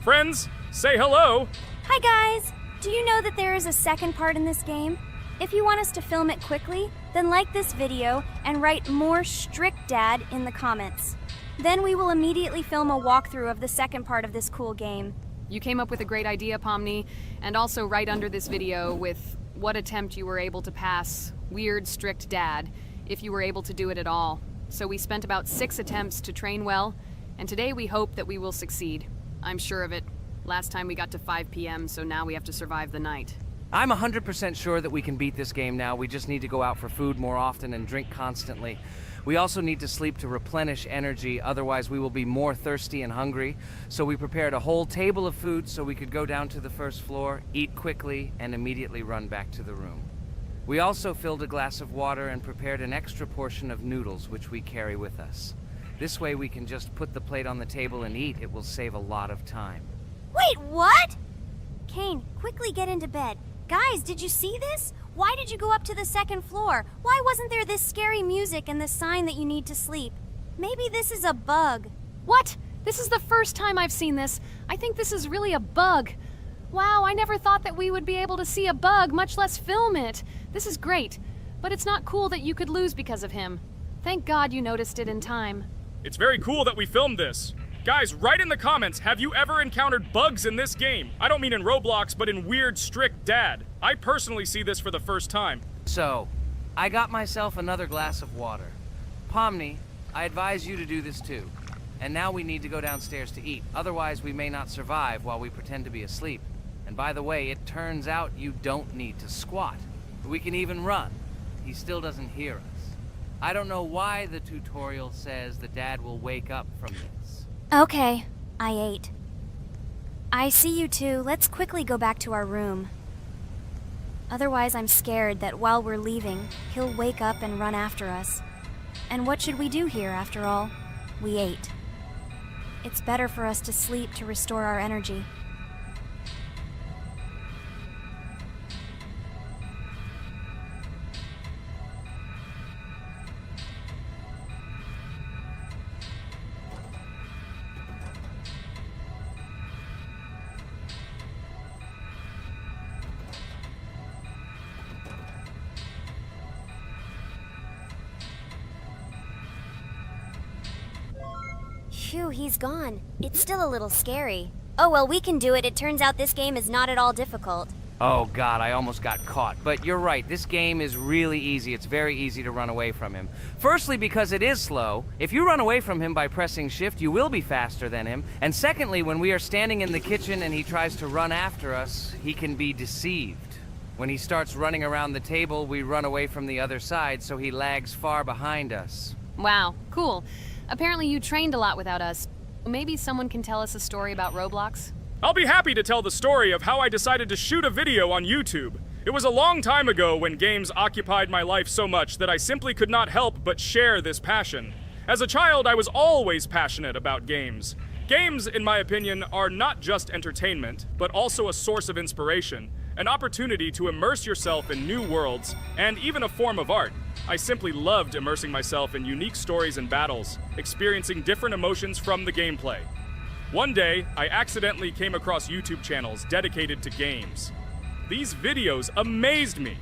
Friends, say hello. Hi guys! Do you know that there is a second part in this game? If you want us to film it quickly, then like this video and write more strict dad in the comments. Then we will immediately film a walkthrough of the second part of this cool game. You came up with a great idea, Pomni, and also right under this video with what attempt you were able to pass weird, strict dad, if you were able to do it at all. So we spent about 6 attempts to train well, and today we hope that we will succeed. I'm sure of it. Last time we got to 5 p.m., so now we have to survive the night. I'm 100% sure that we can beat this game now. We just need to go out for food more often and drink constantly. We also need to sleep to replenish energy, otherwise we will be more thirsty and hungry. So we prepared a whole table of food so we could go down to the first floor, eat quickly, and immediately run back to the room. We also filled a glass of water and prepared an extra portion of noodles, which we carry with us. This way we can just put the plate on the table and eat. It will save a lot of time. Wait, what? Kane, quickly get into bed. Guys, did you see this? Why did you go up to the second floor? Why wasn't there this scary music and the sign that you need to sleep? Maybe this is a bug. What? This is the first time I've seen this. I think this is really a bug. Wow, I never thought that we would be able to see a bug, much less film it. This is great, but it's not cool that you could lose because of him. Thank God you noticed it in time. It's very cool that we filmed this. Guys, write in the comments, have you ever encountered bugs in this game? I don't mean in Roblox, but in Weird Strict Dad. I personally see this for the first time. So, I got myself another glass of water. Pomni, I advise you to do this too. And now we need to go downstairs to eat. Otherwise, we may not survive while we pretend to be asleep. And by the way, it turns out you don't need to squat. We can even run. He still doesn't hear us. I don't know why the tutorial says that Dad will wake up from this. Okay, I ate. I see you two. Let's quickly go back to our room. Otherwise, I'm scared that while we're leaving, he'll wake up and run after us. And what should we do here, after all? We ate. It's better for us to sleep to restore our energy. Phew, he's gone. It's still a little scary. Oh well, we can do it. It turns out this game is not at all difficult. Oh God, I almost got caught. But you're right, this game is really easy. It's very easy to run away from him. Firstly, because it is slow. If you run away from him by pressing shift, you will be faster than him. And secondly, when we are standing in the kitchen and he tries to run after us, he can be deceived. When he starts running around the table, we run away from the other side, so he lags far behind us. Wow, cool. Apparently you trained a lot without us. Maybe someone can tell us a story about Roblox? I'll be happy to tell the story of how I decided to shoot a video on YouTube. It was a long time ago when games occupied my life so much that I simply could not help but share this passion. As a child, I was always passionate about games. Games, in my opinion, are not just entertainment, but also a source of inspiration, an opportunity to immerse yourself in new worlds, and even a form of art. I simply loved immersing myself in unique stories and battles, experiencing different emotions from the gameplay. One day, I accidentally came across YouTube channels dedicated to games. These videos amazed me.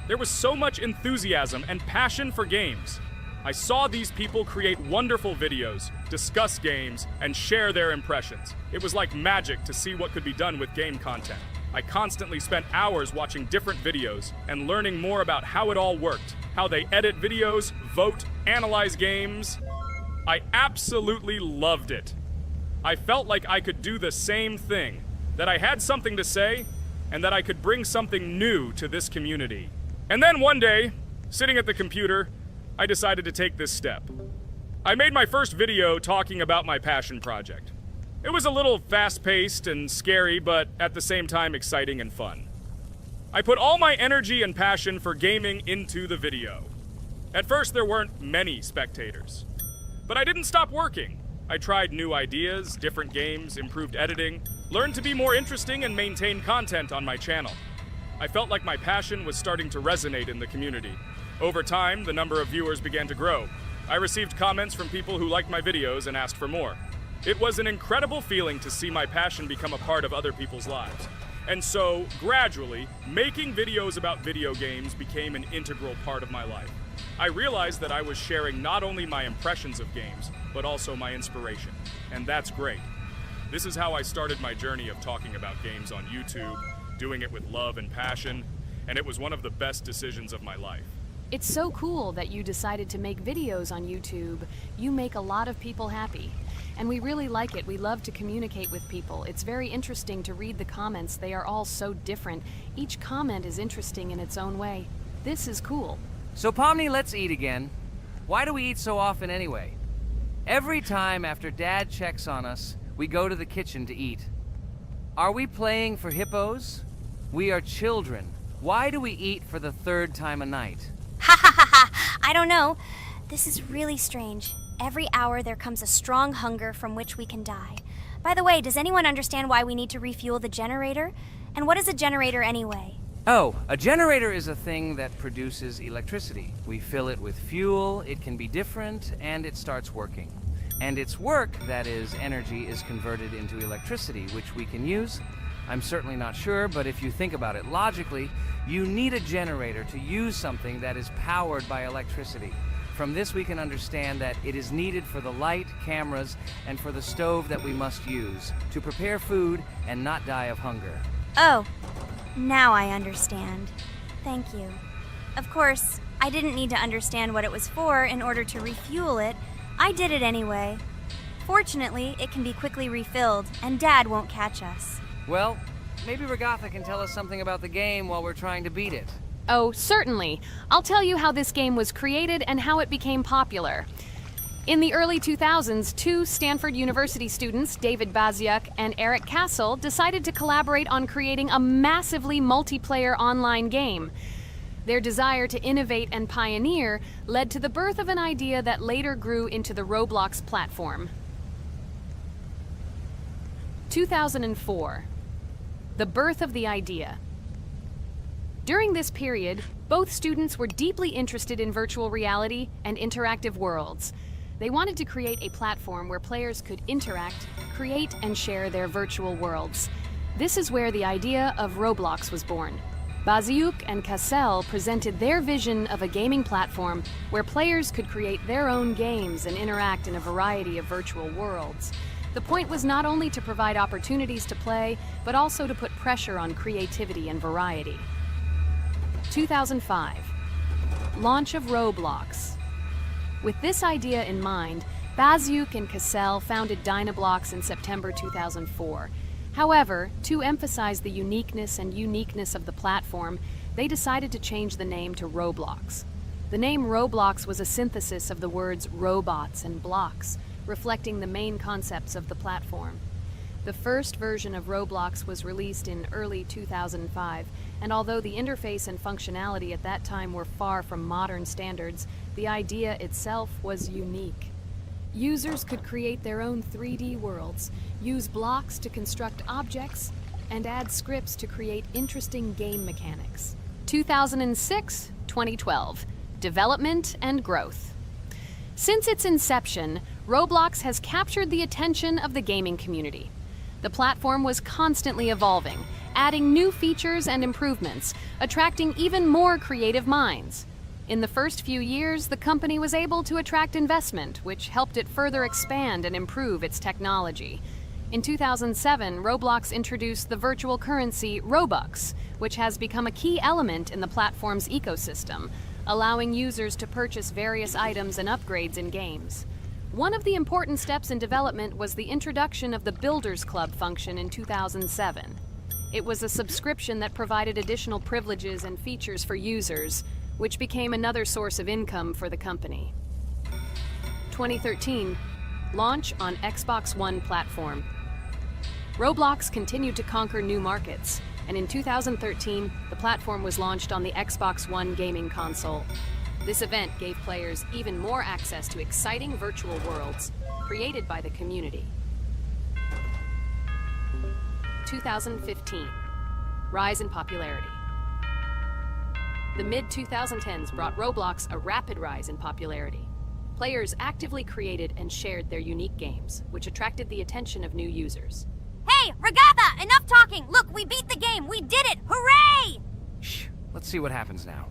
There was so much enthusiasm and passion for games. I saw these people create wonderful videos, discuss games, and share their impressions. It was like magic to see what could be done with game content. I constantly spent hours watching different videos and learning more about how it all worked, how they edit videos, vote, analyze games. I absolutely loved it. I felt like I could do the same thing, that I had something to say, and that I could bring something new to this community. And then one day, sitting at the computer, I decided to take this step. I made my first video talking about my passion project. It was a little fast-paced and scary, but at the same time exciting and fun. I put all my energy and passion for gaming into the video. At first, there weren't many spectators. But I didn't stop working. I tried new ideas, different games, improved editing, learned to be more interesting, and maintain content on my channel. I felt like my passion was starting to resonate in the community. Over time, the number of viewers began to grow. I received comments from people who liked my videos and asked for more. It was an incredible feeling to see my passion become a part of other people's lives. And so, gradually, making videos about video games became an integral part of my life. I realized that I was sharing not only my impressions of games, but also my inspiration. And that's great. This is how I started my journey of talking about games on YouTube, doing it with love and passion, and it was one of the best decisions of my life. It's so cool that you decided to make videos on YouTube. You make a lot of people happy. And we really like it. We love to communicate with people. It's very interesting to read the comments. They are all so different. Each comment is interesting in its own way. This is cool. So Pomni, let's eat again. Why do we eat so often anyway? Every time after Dad checks on us, we go to the kitchen to eat. Are we playing for hippos? We are children. Why do we eat for the third time a night? Ha ha ha ha! I don't know. This is really strange. Every hour there comes a strong hunger from which we can die. By the way, does anyone understand why we need to refuel the generator? And what is a generator anyway? Oh, a generator is a thing that produces electricity. We fill it with fuel, it can be different, and it starts working. And its work, that is, energy, is converted into electricity, which we can use. I'm certainly not sure, but if you think about it logically, you need a generator to use something that is powered by electricity. From this we can understand that it is needed for the light, cameras, and for the stove that we must use, to prepare food and not die of hunger. Oh, now I understand. Thank you. Of course, I didn't need to understand what it was for in order to refuel it. I did it anyway. Fortunately, it can be quickly refilled, and Dad won't catch us. Well, maybe Regatha can tell us something about the game while we're trying to beat it. Oh, certainly. I'll tell you how this game was created and how it became popular. In the early 2000s, two Stanford University students, David Baziuk and Eric Castle, decided to collaborate on creating a massively multiplayer online game. Their desire to innovate and pioneer led to the birth of an idea that later grew into the Roblox platform. 2004. The birth of the idea. During this period, both students were deeply interested in virtual reality and interactive worlds. They wanted to create a platform where players could interact, create, and share their virtual worlds. This is where the idea of Roblox was born. Baziuk and Cassell presented their vision of a gaming platform where players could create their own games and interact in a variety of virtual worlds. The point was not only to provide opportunities to play, but also to put pressure on creativity and variety. 2005. Launch of Roblox. With this idea in mind, Baziuk and Cassell founded Dynablocks in September 2004. However, to emphasize the uniqueness of the platform, they decided to change the name to Roblox. The name Roblox was a synthesis of the words robots and blocks, reflecting the main concepts of the platform. The first version of Roblox was released in early 2005, and although the interface and functionality at that time were far from modern standards, the idea itself was unique. Users could create their own 3D worlds, use blocks to construct objects, and add scripts to create interesting game mechanics. 2006-2012. Development and growth. Since its inception, Roblox has captured the attention of the gaming community. The platform was constantly evolving, adding new features and improvements, attracting even more creative minds. In the first few years, the company was able to attract investment, which helped it further expand and improve its technology. In 2007, Roblox introduced the virtual currency Robux, which has become a key element in the platform's ecosystem, allowing users to purchase various items and upgrades in games. One of the important steps in development was the introduction of the Builders Club function in 2007. It was a subscription that provided additional privileges and features for users, which became another source of income for the company. 2013, launch on Xbox One platform. Roblox continued to conquer new markets, and in 2013, the platform was launched on the Xbox One gaming console. This event gave players even more access to exciting virtual worlds created by the community. 2015, rise in popularity. The mid-2010s brought Roblox a rapid rise in popularity. Players actively created and shared their unique games, which attracted the attention of new users. Hey, Regatha! Enough talking! Look, we We beat the game! We did it! Hooray! Shh, let's see what happens now.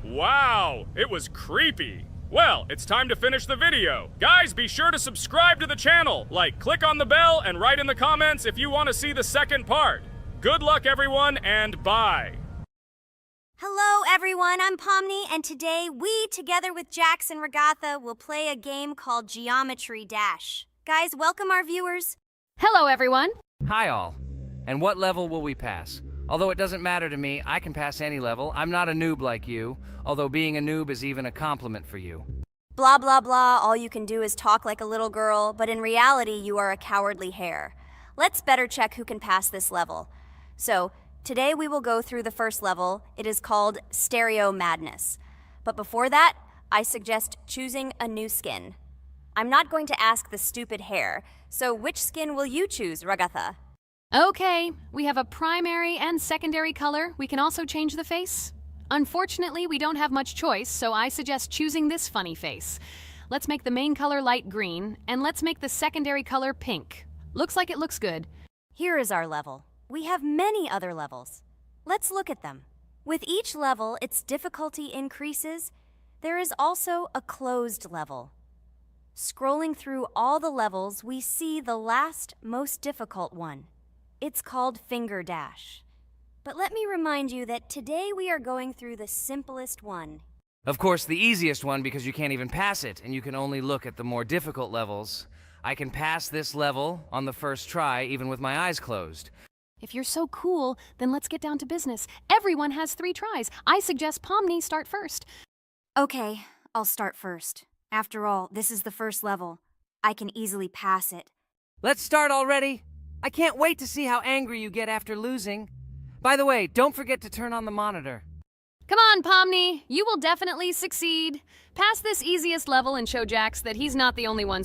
Wow, it was creepy. Well, it's time to finish the video. Guys, be sure to subscribe to the channel, click on the bell, and write in the comments if you want to see the second part. Good luck, everyone, and bye. Hello, everyone. I'm Pomni, and today we, together with Jax and Ragatha, will play a game called Geometry Dash. Guys, welcome our viewers. Hello, everyone. Hi all. And what level will we pass? Although it doesn't matter to me, I can pass any level. I'm not a noob like you, although being a noob is even a compliment for you. Blah, blah, blah. All you can do is talk like a little girl, but in reality, you are a cowardly hare. Let's better check who can pass this level. So, today we will go through the first level. It is called Stereo Madness. But before that, I suggest choosing a new skin. I'm not going to ask the stupid hare, so which skin will you choose, Ragatha? Okay, we have a primary and secondary color. We can also change the face. Unfortunately, we don't have much choice, so I suggest choosing this funny face. Let's make the main color light green, and let's make the secondary color pink. Looks like it looks good. Here is our level. We have many other levels. Let's look at them. With each level, its difficulty increases. There is also a closed level. Scrolling through all the levels, we see the last, most difficult one. It's called Finger Dash. But let me remind you that today we are going through the simplest one. Of course, the easiest one because you can't even pass it, and you can only look at the more difficult levels. I can pass this level on the first try, even with my eyes closed. If you're so cool, then let's get down to business. Everyone has 3 tries. I suggest Pomni start first. Okay, I'll start first. After all, this is the first level. I can easily pass it. Let's start already! I can't wait to see how angry you get after losing. By the way, don't forget to turn on the monitor. Come on, Pomni. You will definitely succeed. Pass this easiest level and show Jax that he's not the only one